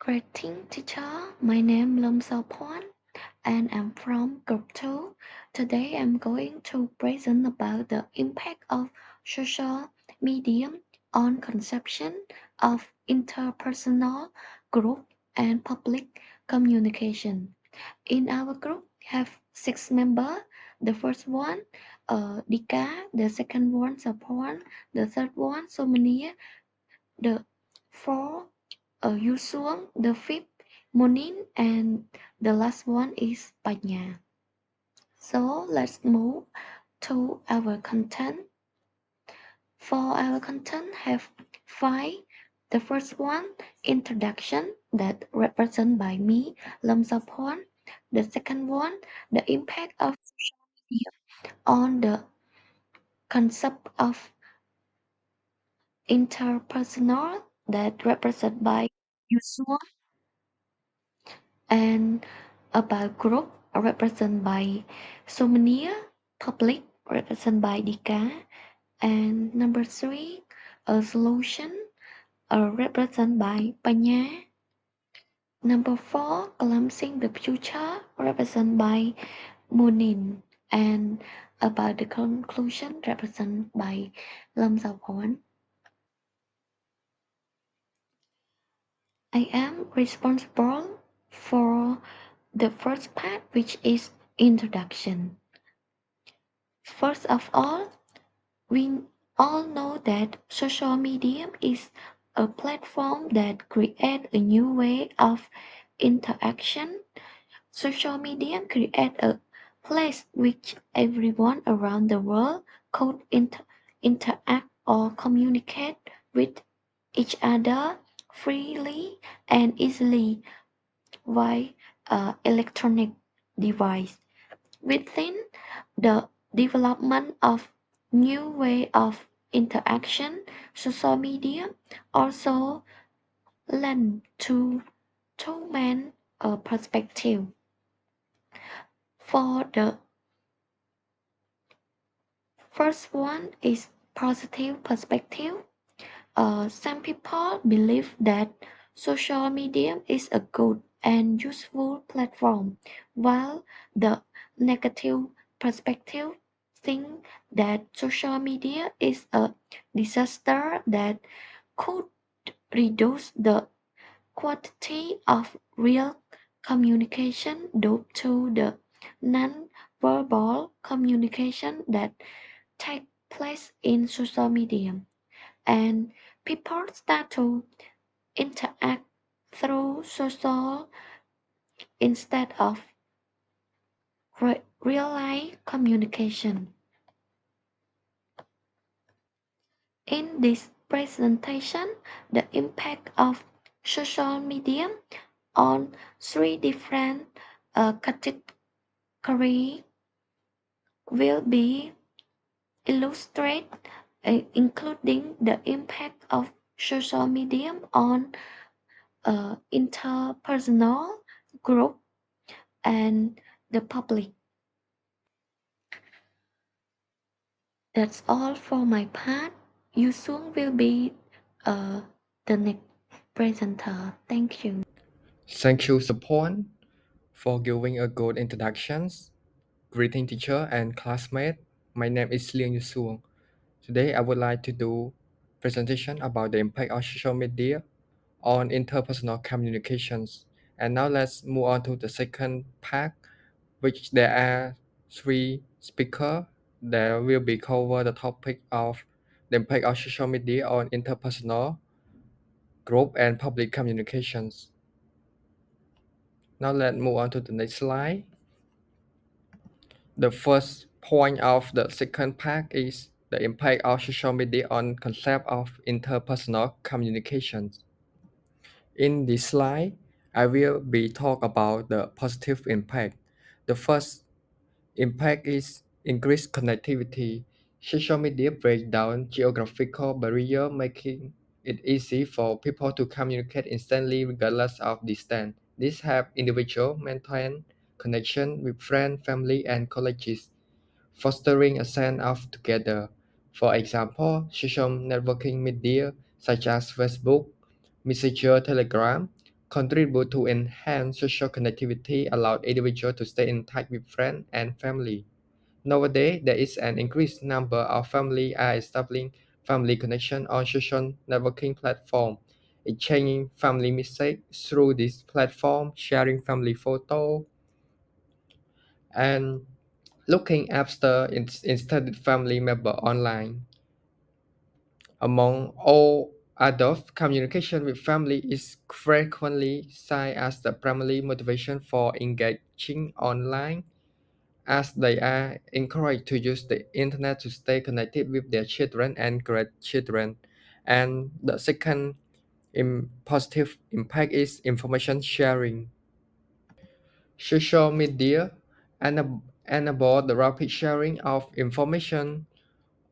Greeting teacher, my name Lâm Pon and I'm from group 2. Today I'm going to present about the impact of social media on conception of interpersonal group and public communication. In our group have 6 members. The first one Dika, the second one Sapon, the third one Somania, the fourth Yu Suang, the fifth Monin, and the last one is Panya. So let's move to our content. For our content have 5. The first one, introduction, that represented by me, Lam Sapon. The second one, the impact of social media on the concept of interpersonal, that represented by Yusua, and about group represented by Somnia, public represented by Dika, and number 3, a solution represented by Panya. Number 4, glimpsing the future represented by Munin, and about the conclusion represented by Lam Giao. I am responsible for the first part, which is introduction. First of all, we all know that social media is a platform that creates a new way of interaction. Social media create a place which everyone around the world could interact or communicate with each other freely and easily via electronic device. Within the development of new way of interaction, social media also lend to two main perspective. For the first one is positive perspective. Some people believe that social media is a good and useful platform, while the negative perspective think that social media is a disaster that could reduce the quantity of real communication due to the non-verbal communication that take place in social media, and people start to interact through social instead of real life communication. In this presentation, the impact of social media on 3 different categories will be illustrated, including the impact of social media on interpersonal group and the public. That's all for my part. You soon will be uh, the next presenter. Thank you. Thank you, Sapon, for giving a good introductions. Greeting teacher and classmate. My name is Liang Yusuong. Today I would like to do presentation about the impact of social media on interpersonal communications. And now let's move on to the second part, which there are 3 speakers that will be cover the topic of the impact of social media on interpersonal, group, and public communications. Now let's move on to the next slide. The first point of the second part is the impact of social media on concept of interpersonal communications. In this slide, I will be talk about the positive impact. The first impact is increased connectivity. Social media break down geographical barrier, making it easy for people to communicate instantly regardless of distance. This help individuals maintain connection with friends, family, and colleagues, fostering a sense of together. For example, social networking media such as Facebook, Messenger, Telegram contribute to enhance social connectivity, allowed individuals to stay in touch with friends and family. Nowadays, there is an increased number of families are establishing family connection on social networking platform, exchanging family message through this platform, sharing family photo, and looking after extended family member online. Among all adults, communication with family is frequently cited as the primary motivation for engaging online, as they are encouraged to use the internet to stay connected with their children and grandchildren. And the second positive impact is information sharing. Social media enable the rapid sharing of information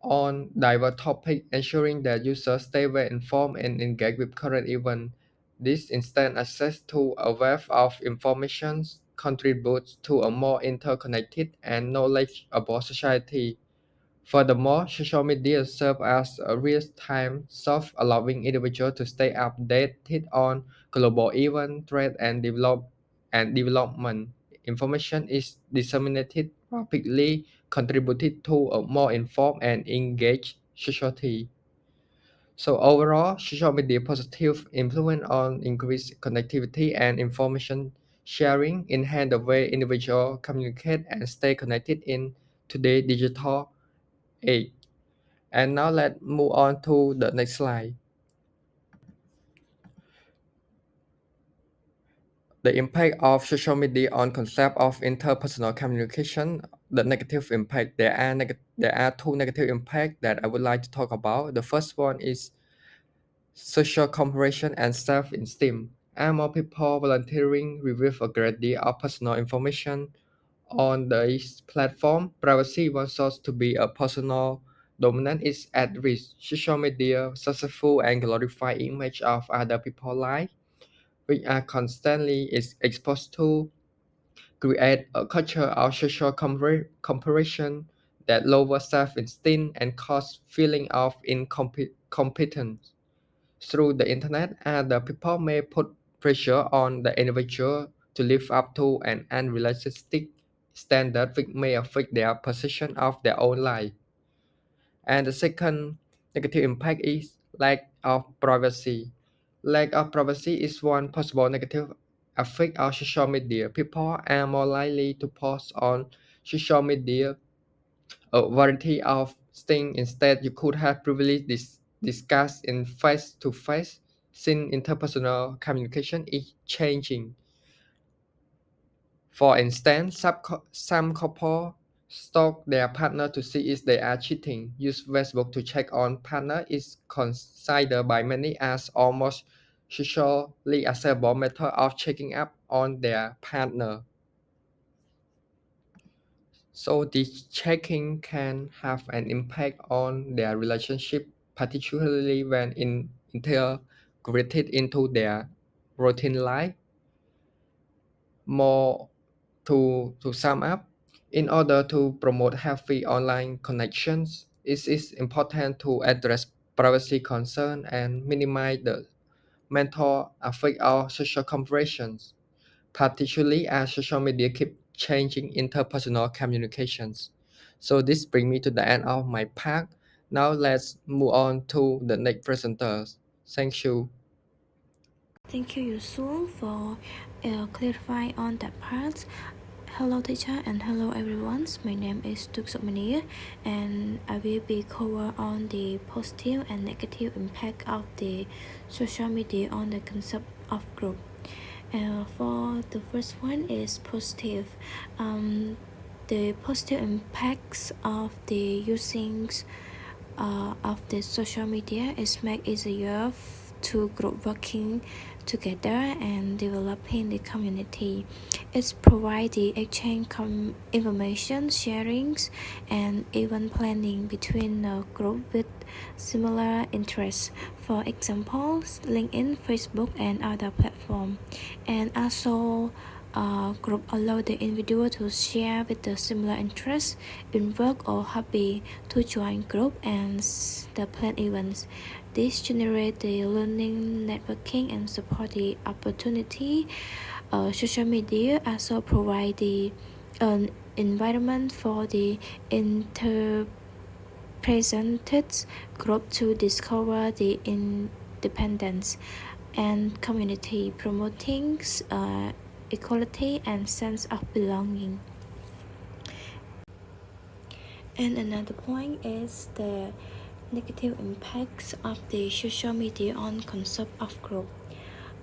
on diverse topics, ensuring that users stay well informed and engage with current events. This instant access to a wealth of information contributes to a more interconnected and knowledgeable society. Furthermore, social media serve as a real-time source, allowing individuals to stay updated on global events, trends, and development. Information is disseminated rapidly, contributed to a more informed and engaged society. So overall, social media positive influence on increased connectivity and information sharing, enhance the way individuals communicate and stay connected in today's digital age. And now let's move on to the next slide. The impact of social media on concept of interpersonal communication, the negative impact. There are two negative impacts that I would like to talk about. The first one is social comparison and self-esteem. And more people volunteering reveal a great deal of personal information on this platform. Privacy was thought to be a personal dominant is at risk. Social media successful and glorify image of other people's life, which are constantly is exposed to, create a culture of social comparison that lower self-esteem and cause feeling of incompetence. Through the internet, other people may put pressure on the individual to live up to an unrealistic standard which may affect their perception of their own life. And the second negative impact is lack of privacy. Lack of privacy is one possible negative effect of social media. People are more likely to post on social media a variety of things instead you could have previously discussed in face-to-face, since interpersonal communication is changing. For instance, some couple stalk their partner to see if they are cheating. Use Facebook to check on partner is considered by many as almost socially acceptable method of checking up on their partner. So this checking can have an impact on their relationship, particularly when integrated into their routine life. More to sum up, in order to promote healthy online connections, it is important to address privacy concern and minimize the mental effect of social comparisons, particularly as social media keep changing interpersonal communications. So this brings me to the end of my part. Now let's move on to the next presenters. Thank you. Thank you, Yusul, for clarifying on that part. Hello, teacher, and hello, everyone. My name is Tuksumani, and I will be cover on the positive and negative impact of the social media on the concept of group. For the first one is positive. The positive impacts of the using of the social media is make easier to group working together and developing the community. It provides the exchange information sharings and even planning between a group with similar interests. For example, LinkedIn, Facebook, and other platforms. And also Group allow the individual to share with the similar interests in work or hobby to join group and the plan events. This generate the learning, networking, and support the opportunity. Social media also provide the an environment for the interpresented group to discover the independence and community, promoting equality and sense of belonging. And another point is the negative impacts of the social media on concept of group.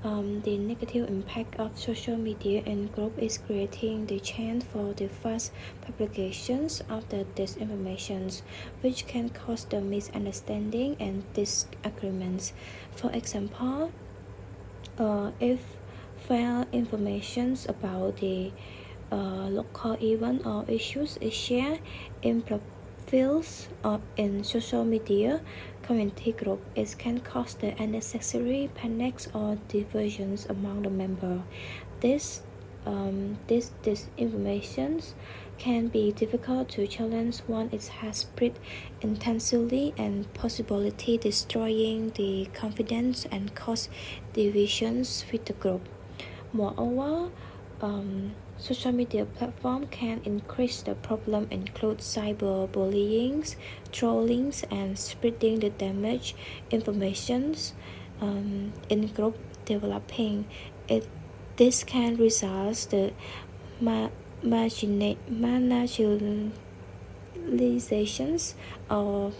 The negative impact of social media and group is creating the chance for the fast publications of the disinformations, which can cause the misunderstanding and disagreements. For example, if false information about the local event or issues is shared in profiles or in social media community group, it can cause the unnecessary panics or diversions among the members. This disinformation can be difficult to challenge once it has spread intensely and possibility destroying the confidence and cause divisions with the group. Moreover, social media platform can increase the problem include cyberbullying, trolling, and spreading the damage informations in group developing. It this can result the ma- marginalizations or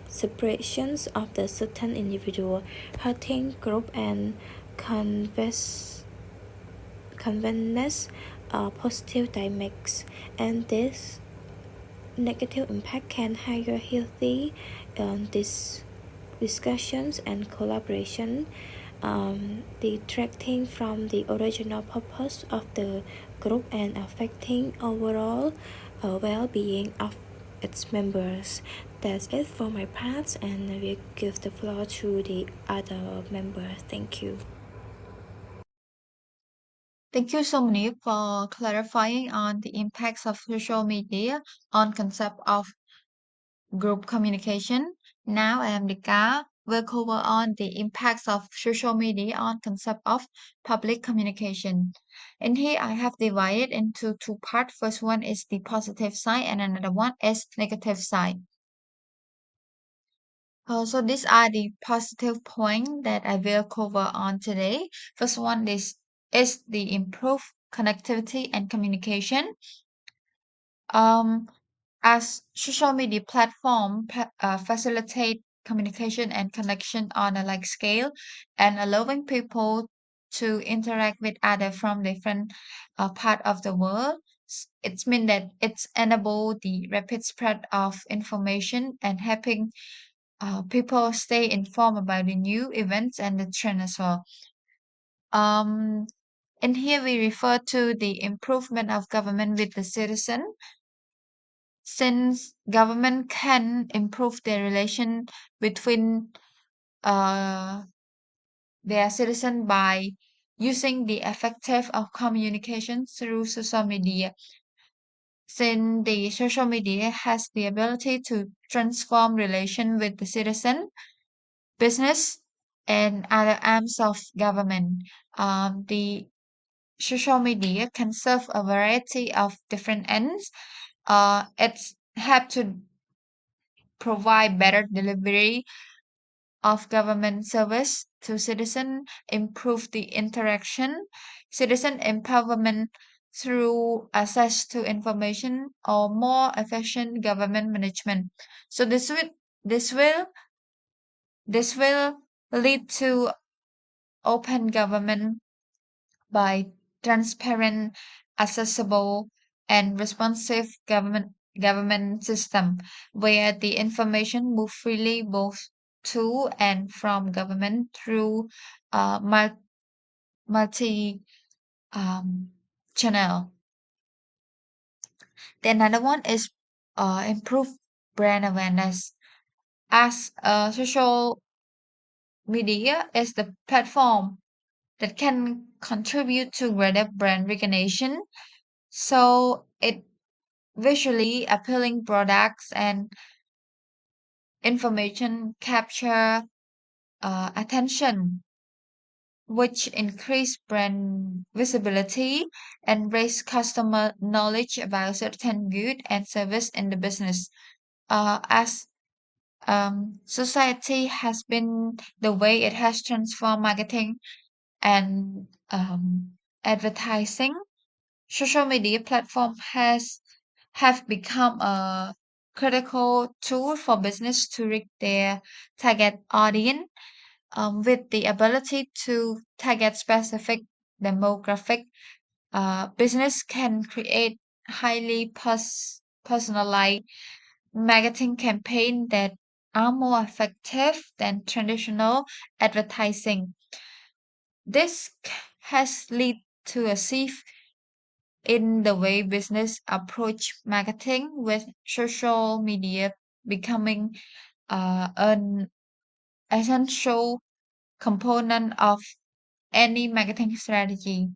separations of the certain individual, hurting group and convenience positive dynamics, and this negative impact can hinder healthy discussions and collaboration, detracting from the original purpose of the group and affecting overall well-being of its members. That's it for my part, and I will give the floor to the other members. Thank you. Thank you so much for clarifying on the impacts of social media on concept of group communication. Now I am Dika. We'll cover on the impacts of social media on concept of public communication. And here I have divided into two parts. First one is the positive side and another one is negative side. So these are the positive points that I will cover on today. First one is the improved connectivity and communication. Um, as social media platform facilitate communication and connection on a like scale and allowing people to interact with other from different part of the world. It's mean that it's enable the rapid spread of information and helping people stay informed about the new events and the trend as well. Um, and here we refer to the improvement of government with the citizen, since government can improve their relation between uh, their citizen by using the effective of communication through social media. Since the social media has the ability to transform relation with the citizen, business, and other arms of government. The social media can serve a variety of different ends. It's help to provide better delivery of government service to citizen, improve the interaction, citizen empowerment through access to information or more efficient government management. So this will this will lead to open government by transparent, accessible, and responsive government system where the information move freely both to and from government through multi channel. The another one is improve brand awareness. As social media is the platform that can contribute to greater brand recognition. So it visually appealing products and information capture attention, which increase brand visibility and raise customer knowledge about certain good and service in the business. As society has been the way it has transformed marketing and advertising, social media platform has have become a critical tool for business to reach their target audience, with the ability to target specific demographic. Business can create highly personalized marketing campaign that are more effective than traditional advertising. This has led to a shift in the way business approach marketing, with social media becoming an essential component of any marketing strategy.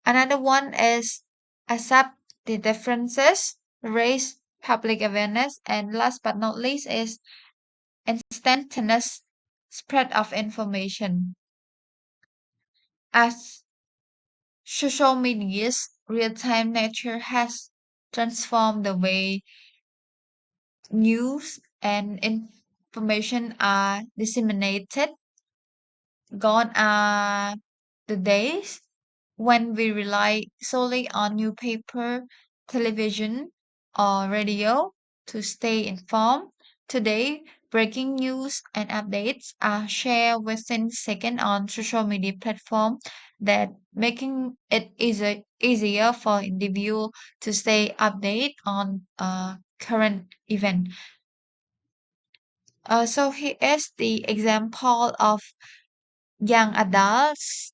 Another one is accept the differences, raise public awareness, and last but not least is instantaneous spread of information. As social media's real-time nature has transformed the way news and information are disseminated. Gone are the days when we rely solely on newspaper, television, or radio to stay informed. Today, breaking news and updates are shared within seconds on social media platforms, that making it easier for individual to stay updated on current event. So here is the example of young adults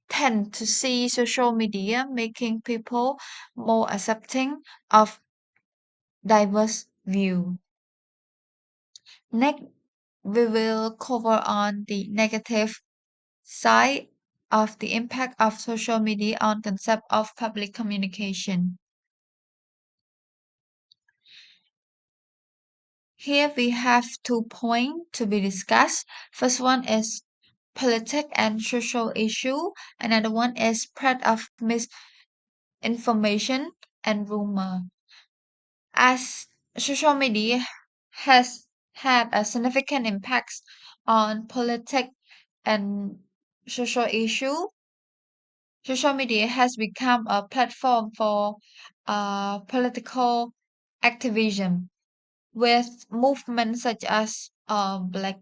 tend to see social media making people more accepting of diverse view. Next, we will cover on the negative side of the impact of social media on concept of public communication. Here we have 2 points to be discussed. First one is political and social issue. Another one is spread of misinformation and rumor. As social media has had a significant impact on politics and social issue, social media has become a platform for political activism, with movements such as Black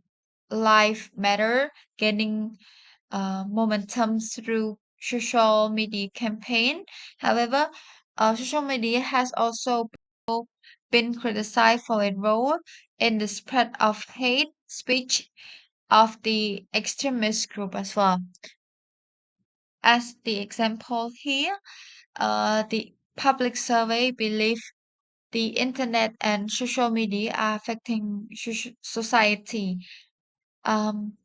Lives Matter gaining momentum through social media campaign. However, social media has also been criticized for its role in the spread of hate speech of the extremist group as well. As the example here, the public survey believe the internet and social media are affecting society. Um,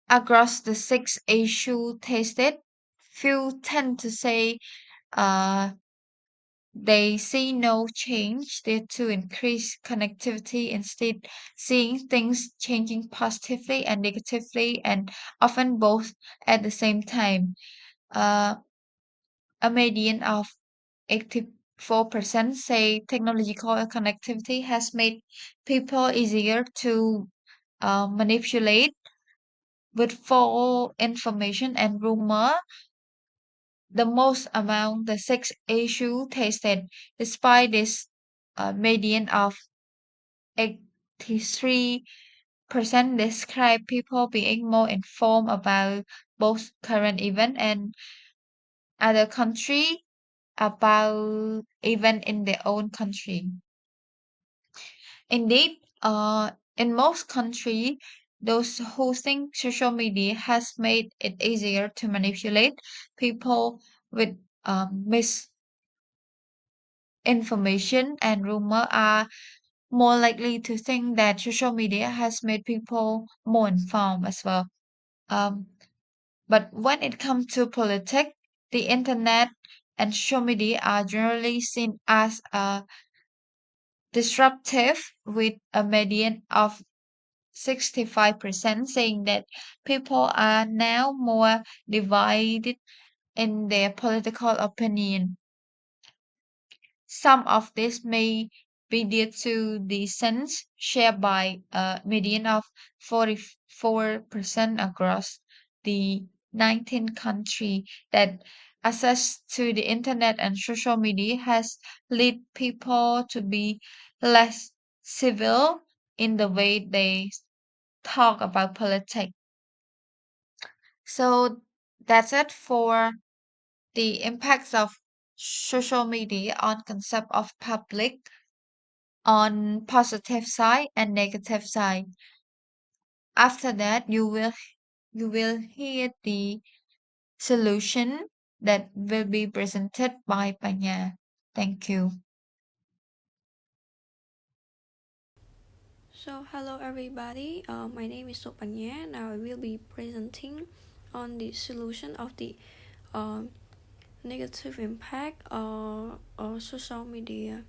Across the 6 issue tested, few tend to say uh, they see no change due to increased connectivity, instead seeing things changing positively and negatively, and often both at the same time. Uh, a median of 84% say technological connectivity has made people easier to manipulate with false information and rumor, the most among the 6 issue tested. Despite this median of 83% describe people being more informed about both current event and other country, about even in their own country. Indeed, in most countries, those who think social media has made it easier to manipulate people with misinformation and rumor are more likely to think that social media has made people more informed as well. Um, But when it comes to politics, the internet and social media are generally seen as disruptive, with a median of 65% saying that people are now more divided in their political opinion. Some of this may be due to the sense shared by a median of 44% across the 19 country that access to the internet and social media has led people to be less civil in the way they talk about politics. So that's it for the impacts of social media on concept of public on positive side and negative side. After that, you will hear the solution that will be presented by Panya. Thank you. So, hello everybody. My name is Sopanya, and I will be presenting on the solution of the uh, negative impact of social media.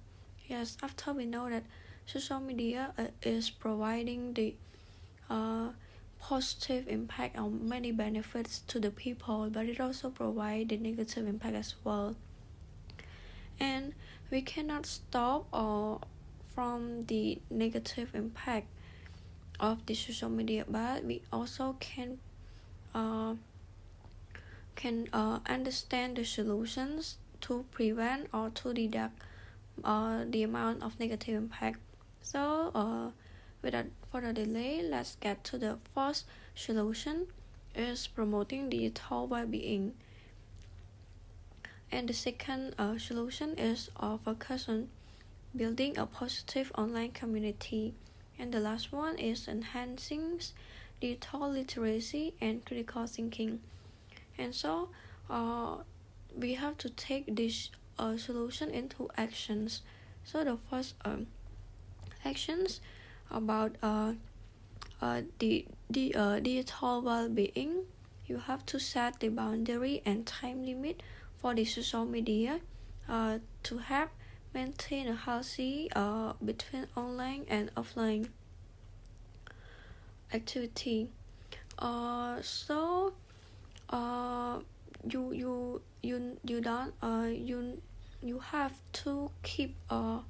Yes, after we know that social media is providing the uh, positive impact on many benefits to the people, but it also provides the negative impact as well. And we cannot stop from the negative impact of the social media, but we also uh, can understand the solutions to prevent or to deduct the amount of negative impact. So without further delay, let's get to the first solution is promoting digital well-being, and the second solution is focus on building a positive online community. And the last one is enhancing digital literacy and critical thinking. And so uh, we have to take this solution into actions. So the first actions about the digital well-being, you have to set the boundary and time limit for the social media to help maintain a healthy between online and offline activity. So uh, you don't you have to keep or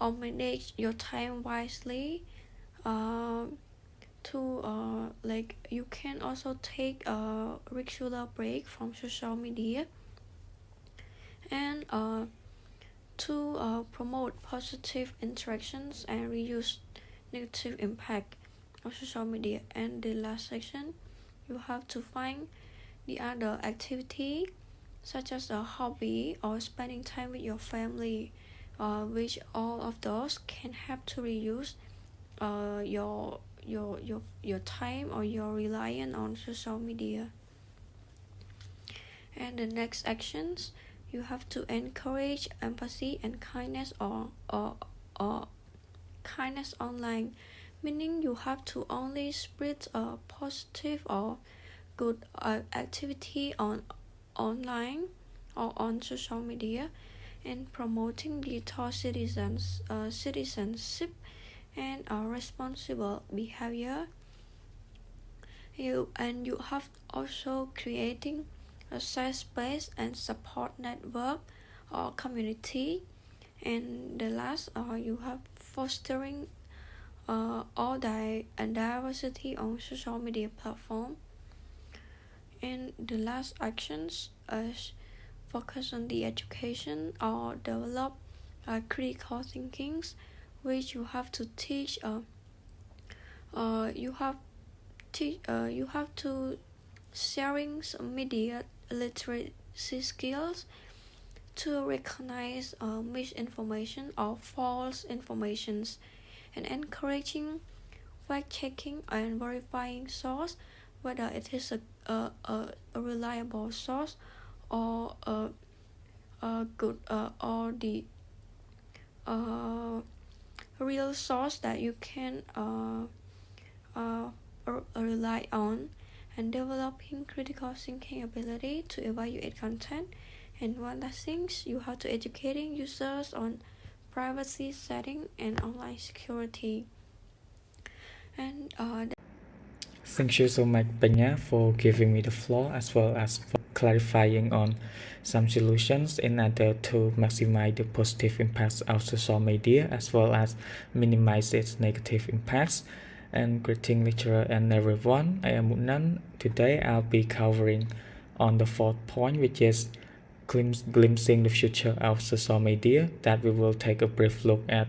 manage your time wisely. Uh, to like you can also take a regular break from social media, and to promote positive interactions and reduce negative impact of social media. And the last section, you have to find the other activity such as a hobby or spending time with your family, which all of those can help to reduce your time or your reliance on social media. And the next actions, you have to encourage empathy and kindness or kindness online, meaning you have to only spread a positive or good activity on online or on social media, and promoting digital citizenship and responsible behavior. You have also creating a safe space and support network or community. And the last, you have fostering and diversity on social media platform. And the last actions is focus on the education or develop critical thinkings, which you have to teach. You have you have to sharing some media literacy skills to recognize misinformation or false informations, and encouraging fact checking and verifying source, whether it is a reliable source or a good or the uh, real source that you can rely on. and developing critical thinking ability to evaluate content. And one last thing, you have to educating users on privacy setting and online security. And Thank you so much, Penya, for giving me the floor as well as for clarifying on some solutions in order to maximize the positive impacts of social media as well as minimize its negative impacts. And greeting lecturer and everyone, I am Munan. Today I'll be covering on the fourth point, which is glimpsing the future of social media, that we will take a brief look at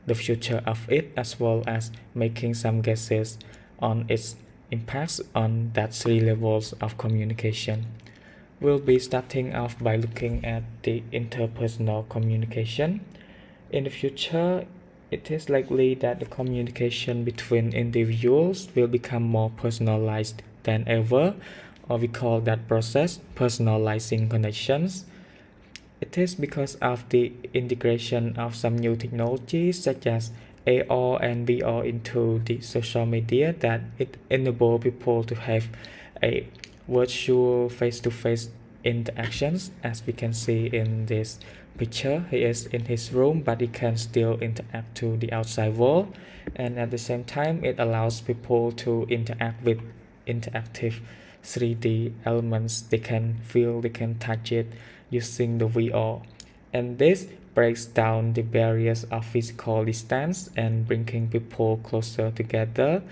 the future of it as well as making some guesses on its impacts on that three levels of communication. We'll be starting off by looking at the interpersonal communication. In the future, it is likely that the communication between individuals will become more personalized than ever, or we call that process personalizing connections. It is because of the integration of some new technologies such as AR and VR into the social media that it enables people to have a virtual face-to-face interactions. As we can see in this picture, he is in his room but he can still interact to the outside world, and at the same time it allows people to interact with interactive 3D elements. They can feel, they can touch it using the VR, and this breaks down the barriers of physical distance and bringing people closer together,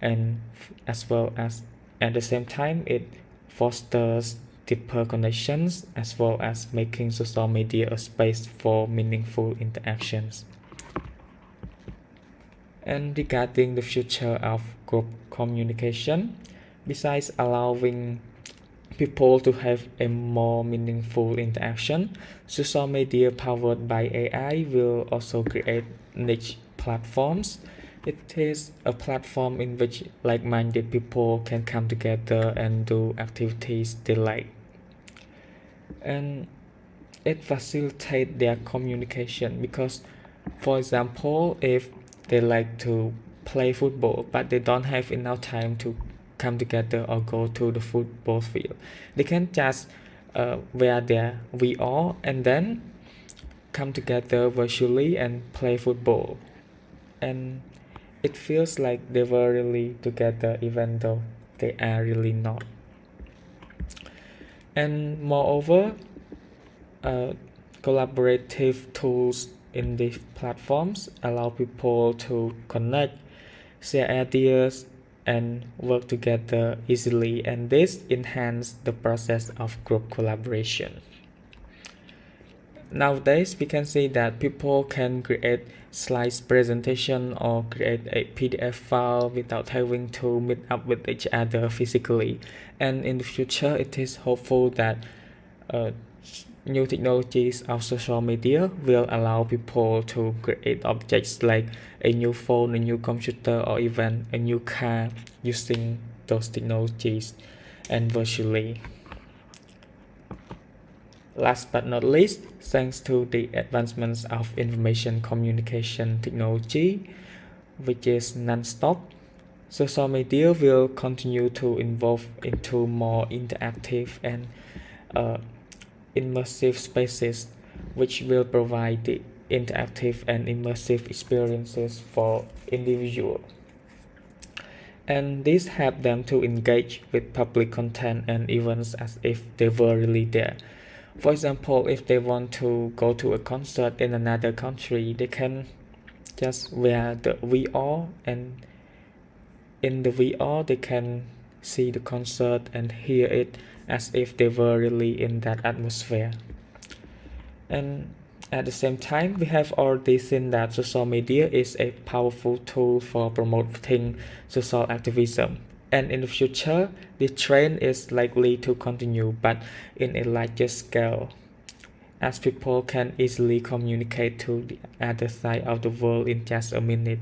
and as well as at the same time it fosters deeper connections as well as making social media a space for meaningful interactions. And regarding the future of group communication, besides allowing people to have a more meaningful interaction, social media powered by AI will also create niche platforms. It is a platform in which like-minded people can come together and do activities they like. And it facilitates their communication because, for example, if they like to play football but they don't have enough time to come together or go to the football field, they can just wear their VR and then come together virtually and play football, and it feels like they were really together even though they are really not. And moreover, collaborative tools in these platforms allow people to connect, share ideas, and work together easily, and this enhances the process of group collaboration. Nowadays, we can see that people can create slides presentation or create a PDF file without having to meet up with each other physically. And in the future, it is hopeful that new technologies of social media will allow people to create objects like a new phone, a new computer, or even a new car using those technologies and virtually. Last but not least, thanks to the advancements of information communication technology, which is non-stop, social media will continue to evolve into more interactive and immersive spaces, which will provide the interactive and immersive experiences for individuals. And this help them to engage with public content and events as if they were really there. For example, if they want to go to a concert in another country, they can just wear the VR, and in the VR they can see the concert and hear it as if they were really in that atmosphere. And at the same time, we have already seen that social media is a powerful tool for promoting social activism. And in the future, the trend is likely to continue, but in a larger scale, as people can easily communicate to the other side of the world in just a minute.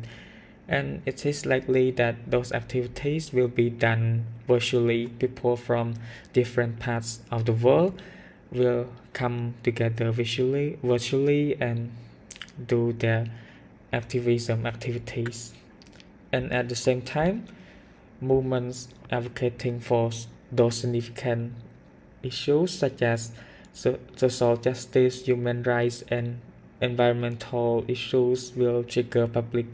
And it is likely that those activities will be done virtually. People from different parts of the world will come together virtually and do their activism activities. And at the same time, movements advocating for those significant issues such as social justice, human rights, and environmental issues will trigger public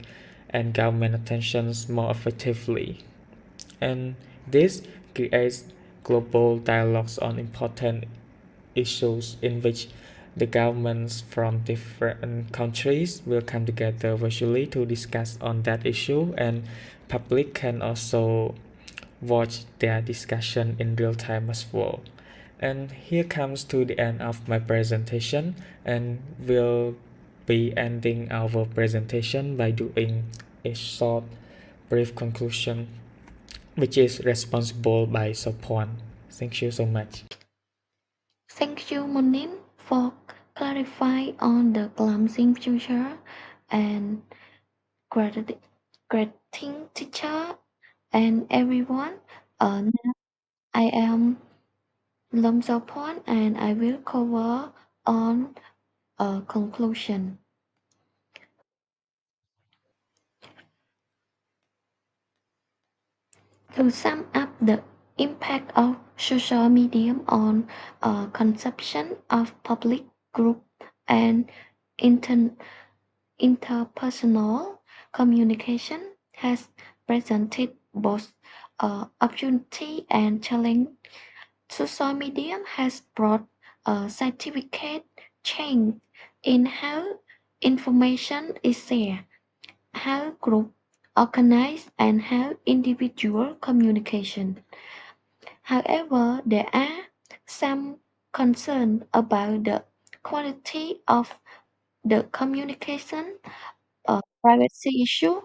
and government attentions more effectively. And this creates global dialogues on important issues in which the governments from different countries will come together virtually to discuss on that issue, and public can also watch their discussion in real time as well. And here comes to the end of my presentation, and we'll be ending our presentation by doing a short brief conclusion which is responsible by Sopon. Thank you so much. Thank you, Monin, for clarifying on the glimpsing future and greeting teacher and everyone. Now I am Lam Pon and I will cover on a conclusion. To sum up the impact of social media on conception of public group and inter- interpersonal communication has presented both opportunity and challenge. Social media has brought a significant change in how information is shared, how groups organize, and how individual communication. However, there are some concerns about the quality of the communication, privacy issue,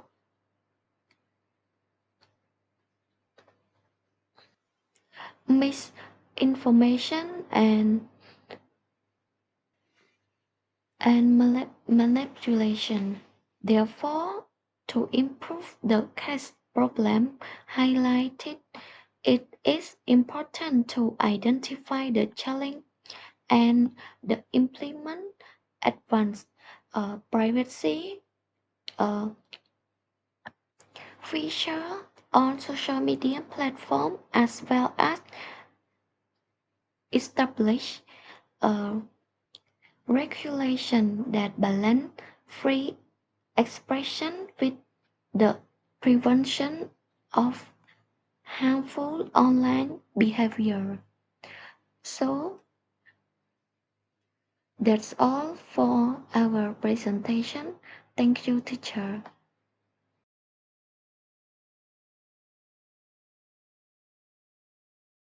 misinformation, and manipulation. Therefore, to improve the case problem highlighted, it is important to identify the challenge and the implement advanced privacy uh, feature on social media platform as well as establish a regulation that balance free expression with the prevention of harmful online behavior. So that's all for our presentation. Thank you, teacher.